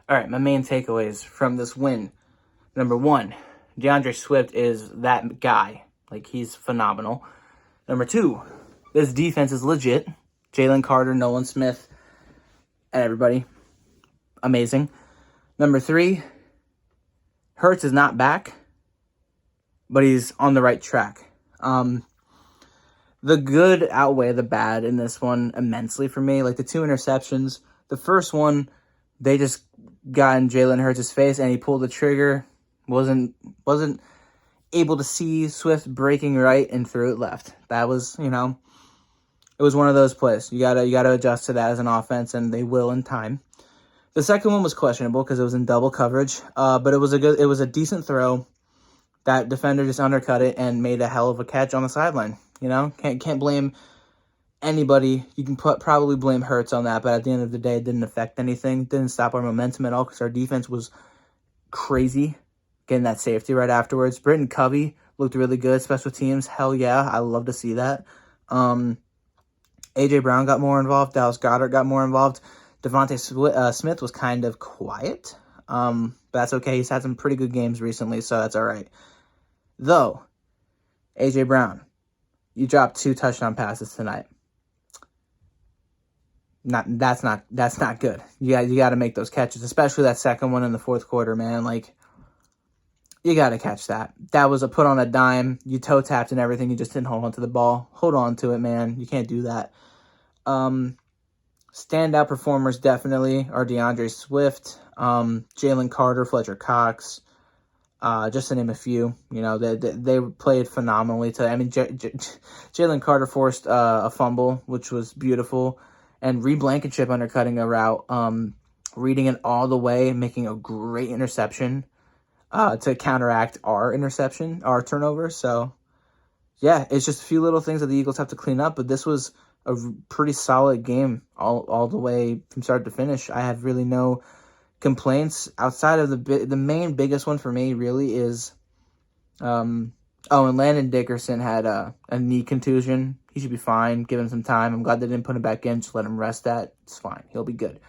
All right, my main takeaways from this win. Number one, DeAndre Swift is that guy. Like, he's phenomenal. Number two, this defense is legit. Jalen Carter, Nolan Smith, and everybody. Amazing. Number three, Hurts is not back, but he's on the right track. The good outweigh the bad in this one immensely for me. Like, the 2 interceptions. The first one, they just got in Jalen Hurts' face, and he pulled the trigger. Wasn't able to see Swift breaking right and threw it left. That was, it was one of those plays. You gotta adjust to that as an offense, and they will in time. The second one was questionable because it was in double coverage, but it was a decent throw. That defender just undercut it and made a hell of a catch on the sideline. Can't blame anybody. You can probably blame Hurts on that, but at the end of the day, it didn't affect anything. It didn't stop our momentum at all because our defense was crazy, getting that safety right afterwards. Britton Covey looked really good. Special teams, hell yeah, I love to see that. A.J. Brown got more involved. Dallas Goedert got more involved. Devontae Smith was kind of quiet, but that's okay. He's had some pretty good games recently, so that's all right. Though, A.J. Brown, you dropped 2 touchdown passes tonight. That's not good. You got to make those catches, especially that second one in the fourth quarter, man. Like, you got to catch that. That was a put on a dime. You toe tapped and everything. You just didn't hold on to the ball. Hold on to it, man. You can't do that. Standout performers definitely are DeAndre Swift, Jalen Carter, Fletcher Cox, just to name a few. They played phenomenally. Jalen Carter forced a fumble, which was beautiful, and Reed Blankenship undercutting a route, reading it all the way, making a great interception to counteract our turnover. So, yeah, it's just a few little things that the Eagles have to clean up, but this was a pretty solid game all the way from start to finish. I have really no complaints outside of the main biggest one for me really is and Landon Dickerson had a knee contusion. He should be fine. Give him some time. I'm glad they didn't put him back in. Just let him rest that. It's fine. He'll be good.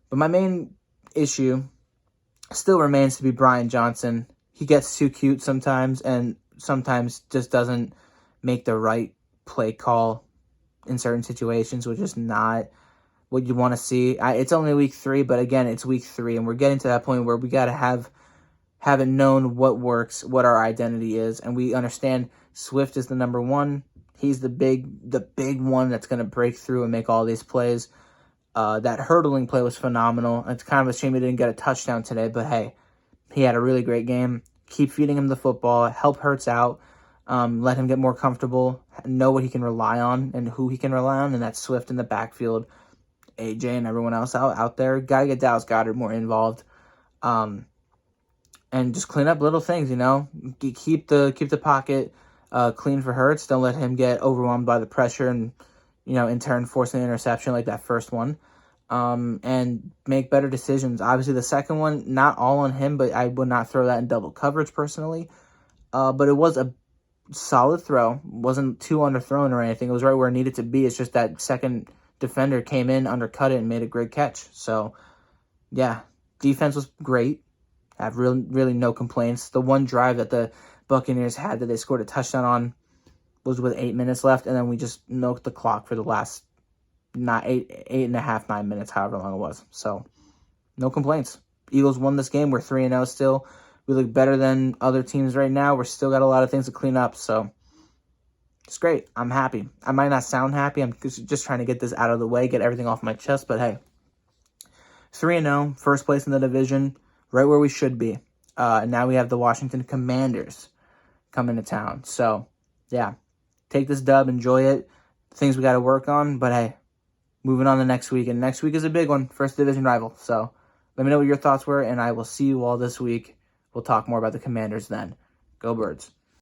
But my main issue still remains to be Brian Johnson. He gets too cute sometimes and sometimes just doesn't make the right play call in certain situations, which is not what you want to see. It's only week 3, but again, it's week 3, and we're getting to that point where we got to have it known what works, what our identity is, and we understand Swift is the number one. He's the big one that's going to break through and make all these plays. That hurdling play was phenomenal. It's kind of a shame he didn't get a touchdown today, but hey, he had a really great game. Keep feeding him the football. Help Hurts out. Let him get more comfortable. Know what he can rely on and who he can rely on, and that's Swift in the backfield. AJ and everyone else out there. Got to get Dallas Goedert more involved. And just clean up little things, Keep the pocket clean for Hurts. Don't let him get overwhelmed by the pressure and, in turn force an interception like that first one. And make better decisions. Obviously, the second one, not all on him, but I would not throw that in double coverage personally. But it was a solid throw. Wasn't too underthrown or anything. It was right where it needed to be. It's just that second defender came in, undercut it, and made a great catch. So, yeah, defense was great. I have really no complaints. The one drive that the Buccaneers had that they scored a touchdown on was with 8 minutes left, and then we just milked the clock for the last 9 minutes, however long it was. So, no complaints. Eagles won this game. We're 3-0 still. We look better than other teams right now. We're still got a lot of things to clean up, so it's great. I'm happy. I might not sound happy. I'm just trying to get this out of the way, get everything off my chest, but hey, 3-0, first place in the division, right where we should be. Now we have the Washington Commanders coming to town. So, yeah, take this dub, enjoy it. Things we got to work on, but hey, moving on to next week. And next week is a big one, first division rival. So let me know what your thoughts were, and I will see you all this week. We'll talk more about the Commanders then. Go Birds.